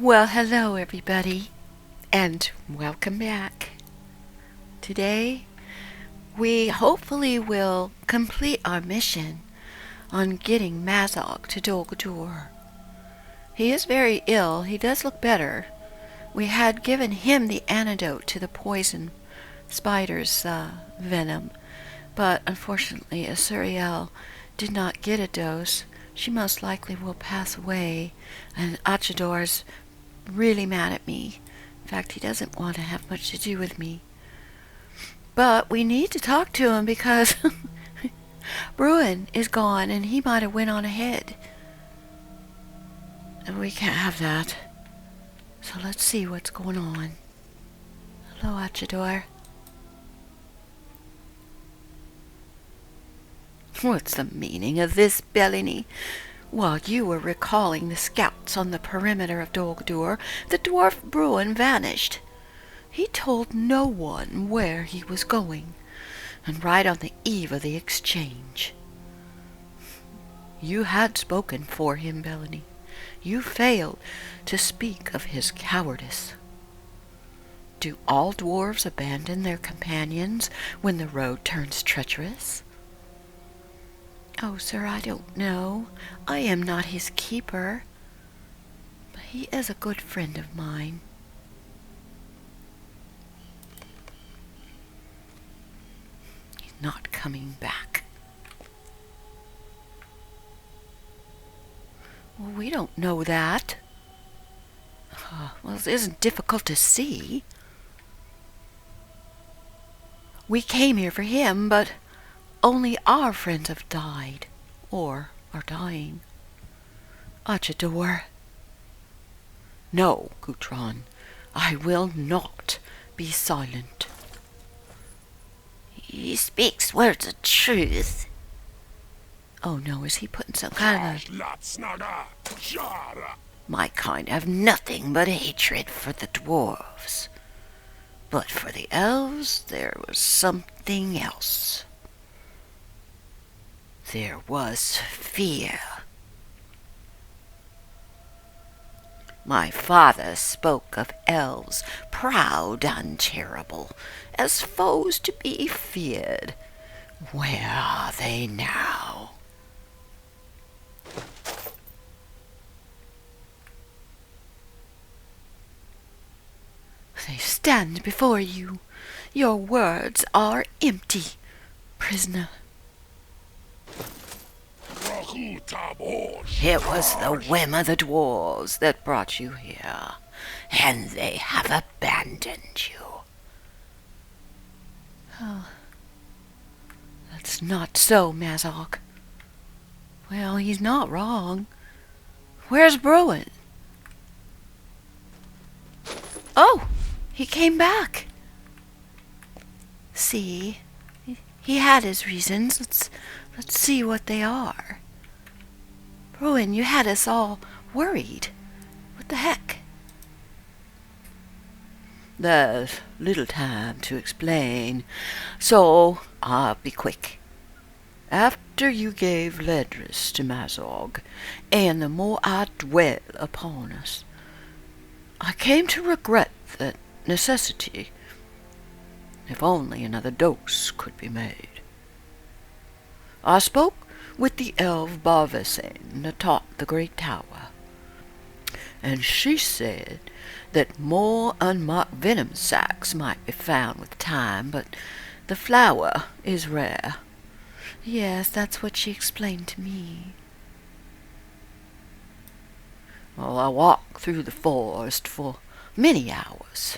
Well, hello everybody, and welcome back. Today, we hopefully will complete our mission on getting Mazog to Dolgador. He is very ill. He does look better. We had given him the antidote to the poison spider's venom, but unfortunately, Asuriel did not get a dose. She most likely will pass away, and Achador's really mad at me. In fact, he doesn't want to have much to do with me. But we need to talk to him because Bruin is gone and he might have went on ahead. And we can't have that. So let's see what's going on. Hello, Achador. What's the meaning of this, Bellenie? While you were recalling the scouts on the perimeter of Dolgador, the dwarf Bruin vanished. He told no one where he was going, and right on the eve of the exchange. You had spoken for him, Bellenie. You failed to speak of his cowardice. Do all dwarves abandon their companions when the road turns treacherous? Oh, sir, I don't know. I am not his keeper. But he is a good friend of mine. He's not coming back. Well, we don't know that. Well, it isn't difficult to see. We came here for him, but only our friends have died, or are dying. Achador. No, Gutron, I will not be silent. He speaks words of truth. Oh no, is he putting some kind of... My kind have nothing but hatred for the dwarves. But for the elves, there was something else. There was fear. My father spoke of elves, proud and terrible, as foes to be feared. Where are they now? They stand before you. Your words are empty, prisoner. It was the whim of the dwarves that brought you here, and they have abandoned you. Oh, that's not so, Mazog. Well, he's not wrong. Where's Bruin? Oh, he came back. See, he had his reasons. Let's see what they are. Bruin, you had us all worried. What the heck? There's little time to explain, so I'll be quick. After you gave Ledris to Mazog, and the more I dwell upon us, I came to regret that necessity. If only another dose could be made. I spoke with the elf Barvesen that taught the great tower, and she said that more unmarked venom sacs might be found with time, but the flower is rare. Yes, that's what she explained to me. Well, I walked through the forest for many hours,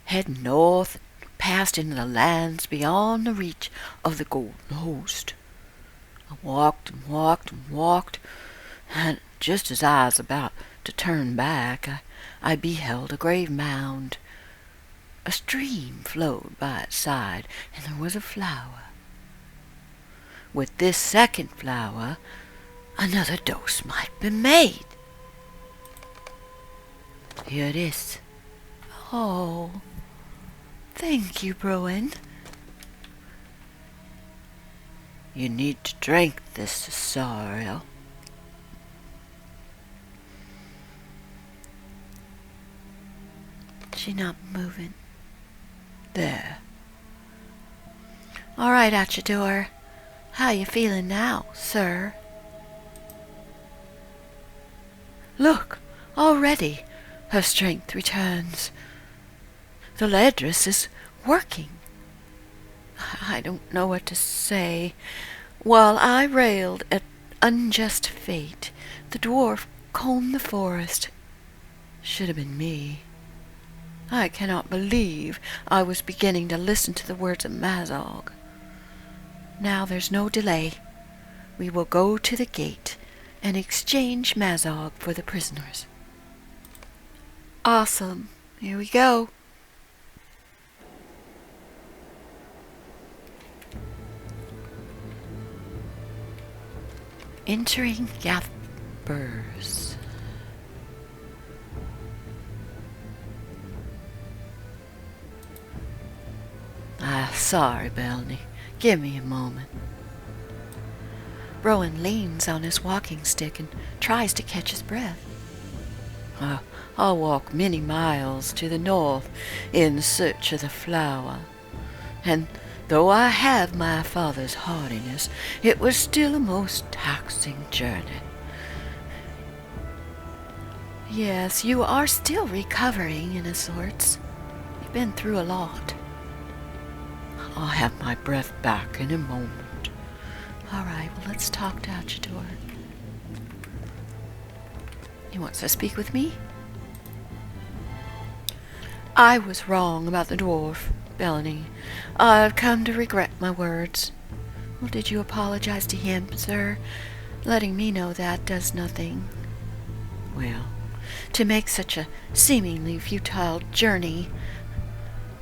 heading north, passed into the lands beyond the reach of the Golden Host. I walked and walked and walked, and just as I was about to turn back, I beheld a grave mound. A stream flowed by its side, and there was a flower. With this second flower, another dose might be made. Here it is. Oh, thank you, Bruin. You need to drink this, Asariel. She's not moving. There. All right, at your door. How you feeling now, sir? Look, already her strength returns. The ledress is working. I don't know what to say. While I railed at unjust fate, the dwarf combed the forest. Should have been me. I cannot believe I was beginning to listen to the words of Mazog. Now there's no delay. We will go to the gate and exchange Mazog for the prisoners. Awesome. Here we go. Entering Gathbers. Sorry, Bellenie. Give me a moment. Rowan leans on his walking stick and tries to catch his breath. I'll walk many miles to the north in search of the flower, and though I have my father's hardiness, it was still a most taxing journey. Yes, you are still recovering in a sorts. You've been through a lot. I'll have my breath back in a moment. All right, well, let's talk to Achador. He wants to speak with me? I was wrong about the dwarf, Bellenie. I've come to regret my words. Well, did you apologize to him, sir? Letting me know that does nothing. Well, to make such a seemingly futile journey,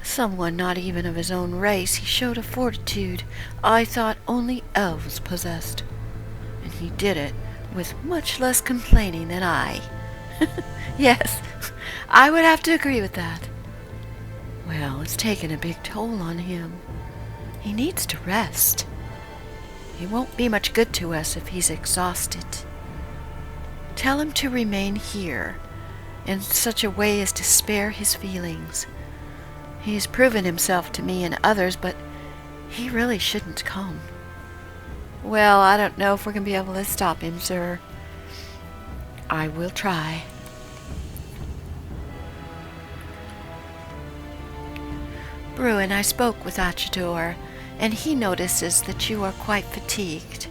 someone not even of his own race, he showed a fortitude I thought only elves possessed. And he did it with much less complaining than I. Yes, I would have to agree with that. Well, it's taken a big toll on him. He needs to rest. He won't be much good to us if he's exhausted. Tell him to remain here in such a way as to spare his feelings. He's proven himself to me and others, but he really shouldn't come. Well, I don't know if we're going to be able to stop him, sir. I will try. Bruin, I spoke with Achador, and he notices that you are quite fatigued.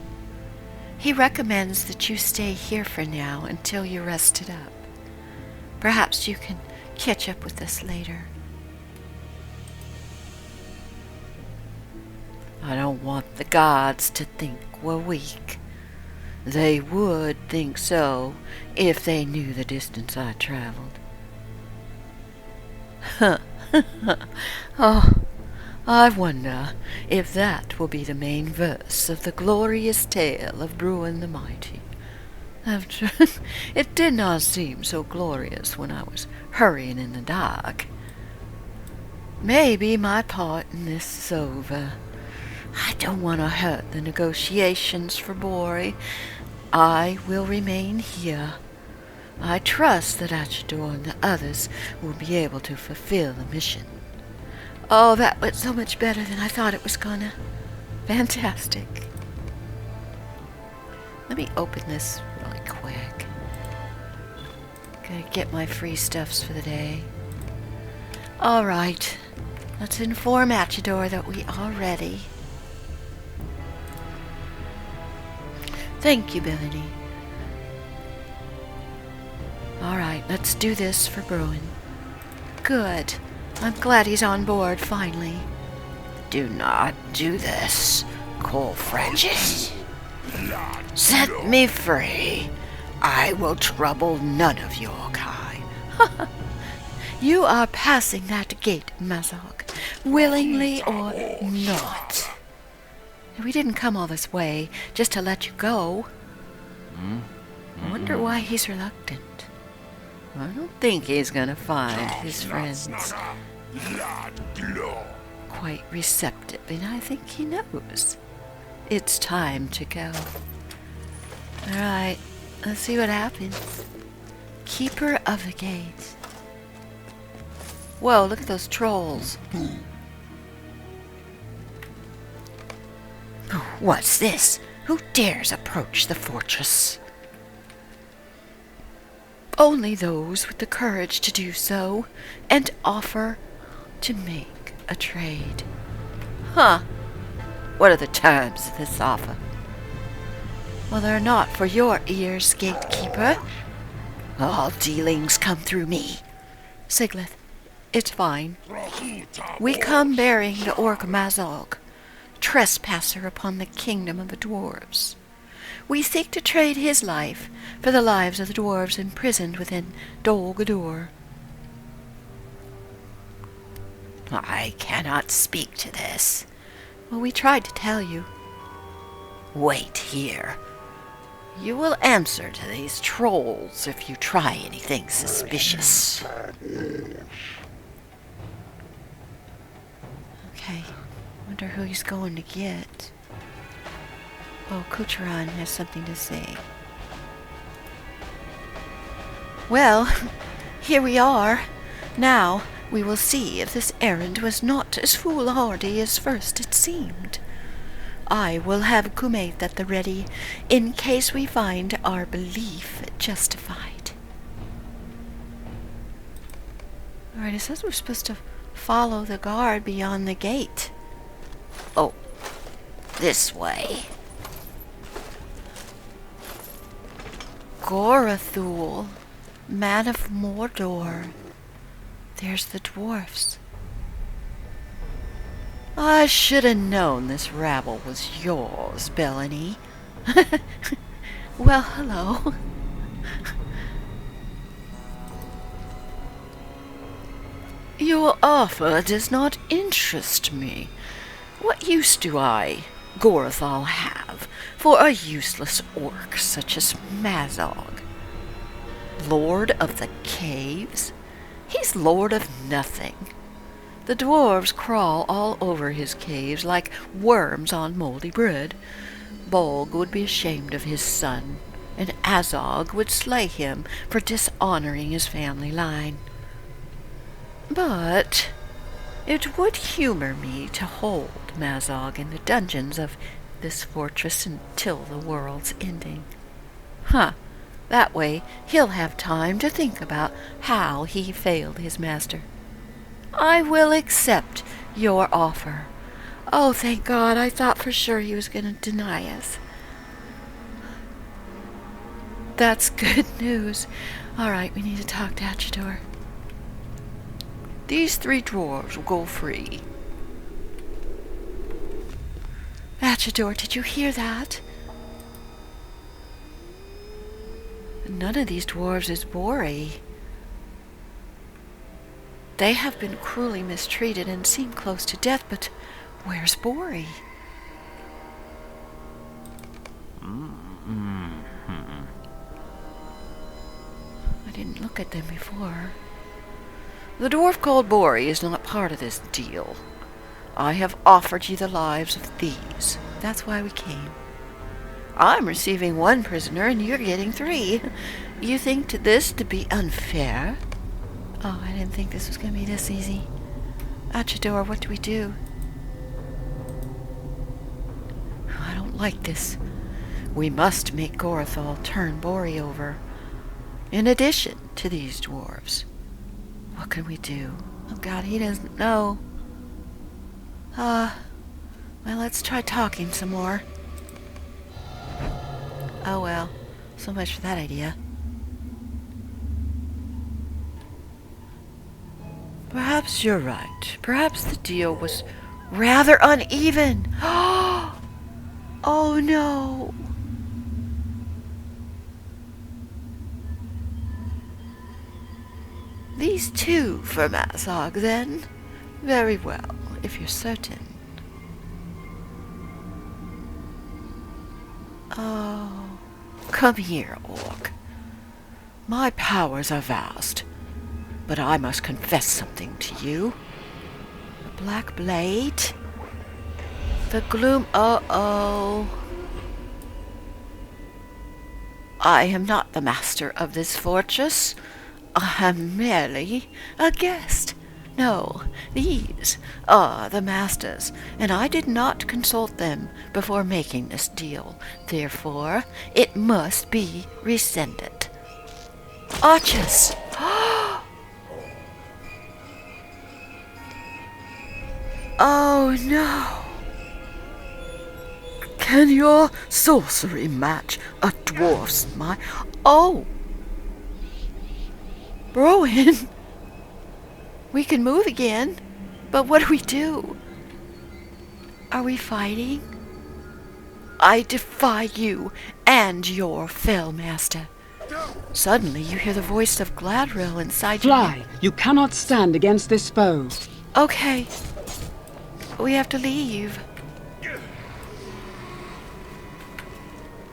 He recommends that you stay here for now until you're rested up. Perhaps you can catch up with us later. I don't want the gods to think we're weak. They would think so if they knew the distance I traveled. Oh, I wonder if that will be the main verse of the glorious tale of Bruin the Mighty. After it did not seem so glorious when I was hurrying in the dark. Maybe my part in this is over. I don't want to hurt the negotiations for Bori. I will remain here. I trust that Achador and the others will be able to fulfill the mission. Oh, that went so much better than I thought it was gonna. Fantastic. Let me open this really quick. Gotta get my free stuffs for the day. All right. Let's inform Achador that we are ready. Thank you, Bellenie. All right, let's do this for Bruin. Good. I'm glad he's on board, finally. Do not do this, Cole Francis. Set me free. I will trouble none of your kind. You are passing that gate, Mazog, willingly or not. We didn't come all this way just to let you go. I wonder why he's reluctant. I don't think he's gonna find his friends quite receptive, and I think he knows. It's time to go. All right, let's see what happens. Keeper of the gate. Whoa, look at those trolls. What's this? Who dares approach the fortress? Only those with the courage to do so and offer to make a trade. Huh. What are the terms of this offer? Well, they're not for your ears, gatekeeper. All dealings come through me. Siglith, it's fine. We come bearing the orc Mazog, trespasser upon the kingdom of the dwarves. We seek to trade his life for the lives of the dwarves imprisoned within Dol Guldur. I cannot speak to this. Well, we tried to tell you. Wait here. You will answer to these trolls if you try anything suspicious. Okay, wonder who he's going to get. Oh, Kucheran has something to say. Well, here we are. Now we will see if this errand was not as foolhardy as first it seemed. I will have Kumaith at the ready in case we find our belief justified. Alright, it says we're supposed to follow the guard beyond the gate. Oh, this way. Gorathul, man of Mordor. There's the dwarfs. I should have known this rabble was yours, Bellenie. Well, hello. Your offer does not interest me. What use do I, Gorathal, have for a useless orc such as Mazog? Lord of the Caves? He's lord of nothing. The dwarves crawl all over his caves like worms on moldy bread. Bolg would be ashamed of his son, and Azog would slay him for dishonoring his family line. But it would humor me to hold Mazog in the dungeons of this fortress until the world's ending. That way he'll have time to think about how he failed his master. I will accept your offer. Oh, thank God, I thought for sure he was going to deny us. That's good news. All right, we need to talk to Achador. These 3 dwarves will go free. Achador, did you hear that? None of these dwarves is Bori. They have been cruelly mistreated and seem close to death, but where's Bori? I didn't look at them before. The dwarf called Bori is not part of this deal. I have offered you the lives of these. That's why we came. I'm receiving 1 prisoner and you're getting 3. You think this to be unfair? Oh, I didn't think this was going to be this easy. Achador, what do we do? I don't like this. We must make Gorathal turn Bori over. In addition to these dwarves. What can we do? Oh God, he doesn't know. Well, let's try talking some more. Oh well, so much for that idea. Perhaps you're right. Perhaps the deal was rather uneven. Oh no. These 2 for Mazog, then? Very well, if you're certain. Oh, come here, orc. My powers are vast, but I must confess something to you. The Black Blade? The Gloom... Uh-oh. I am not the master of this fortress. I am merely a guest. No, these are the masters, and I did not consult them before making this deal. Therefore, it must be rescinded. Archers! Oh no! Can your sorcery match a dwarf's might? Oh! Rowan! We can move again, but what do we do? Are we fighting? I defy you and your fell master. Suddenly you hear the voice of Gladriel inside your head. Fly! You cannot stand against this foe. Okay. We have to leave.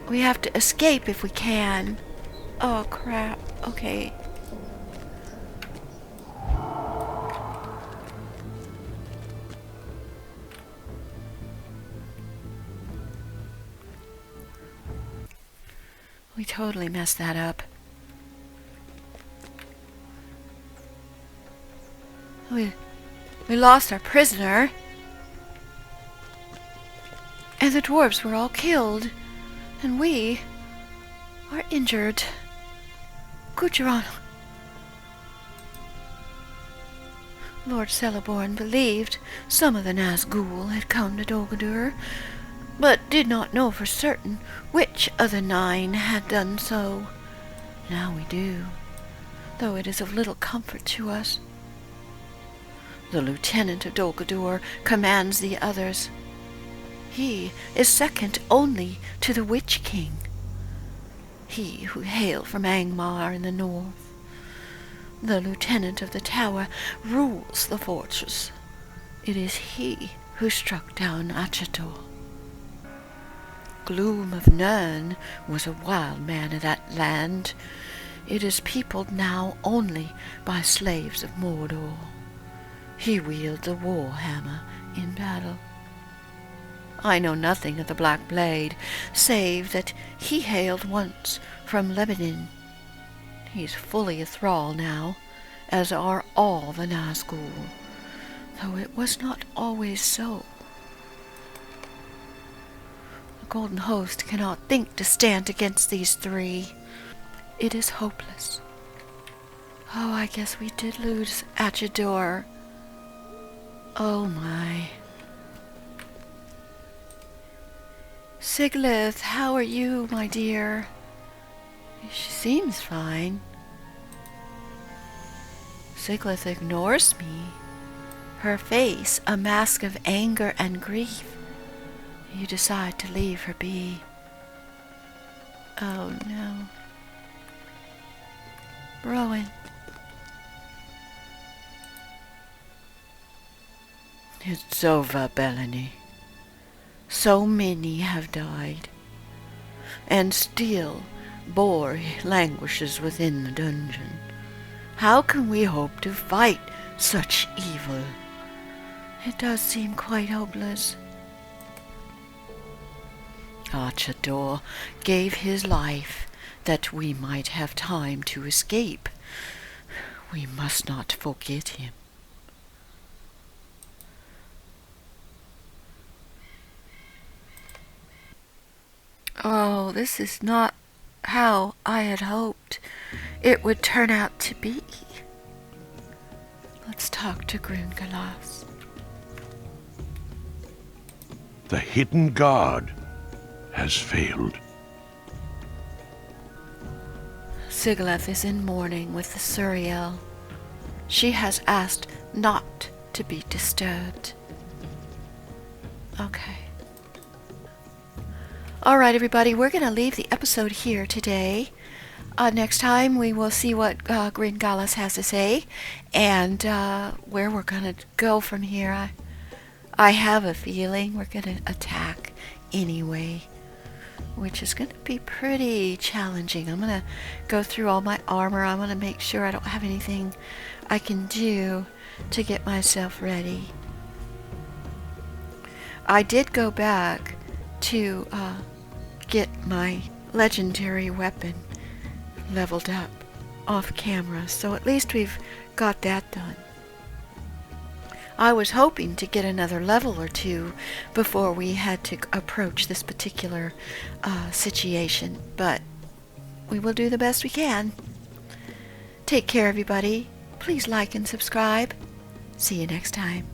We have to escape if we can. Oh, crap. Okay. We totally messed that up. We lost our prisoner. And the dwarves were all killed. And we are injured. Gudrun. Lord Celeborn believed some of the Nazgul had come to Dol Guldur, but did not know for certain which of the 9 had done so. Now we do, though it is of little comfort to us. The lieutenant of Dol Guldur commands the others. He is second only to the Witch King, he who hailed from Angmar in the north. The lieutenant of the tower rules the fortress. It is he who struck down Achador. Gloom of Nirn was a wild man of that land. It is peopled now only by slaves of Mordor. He wields the war hammer in battle. I know nothing of the Black Blade, save that he hailed once from Lebanon. He's fully a thrall now, as are all the Nazgul, though it was not always so. The Golden Host cannot think to stand against these 3. It is hopeless. Oh, I guess we did lose Achador. Oh my. Siglith, how are you, my dear? She seems fine. Siglith ignores me, her face a mask of anger and grief. You decide to leave her be. Oh no. Rowan. It's over, Bellenie. So many have died, and still Bor languishes within the dungeon. How can we hope to fight such evil? It does seem quite hopeless. Achador gave his life that we might have time to escape. We must not forget him. Oh, this is not how I had hoped it would turn out to be. Let's talk to Grungalas. The hidden guard has failed. Sigleth is in mourning with the Suriel. She has asked not to be disturbed. Okay. All right, everybody, we're going to leave the episode here today. Next time, we will see what Grungalas has to say and where we're going to go from here. I have a feeling we're going to attack anyway, which is going to be pretty challenging. I'm going to go through all my armor. I'm going to make sure I don't have anything I can do to get myself ready. I did go back to get my legendary weapon leveled up off camera, so at least we've got that done. I was hoping to get another level or two before we had to approach this particular situation, but we will do the best we can. Take care, everybody. Please like and subscribe. See you next time.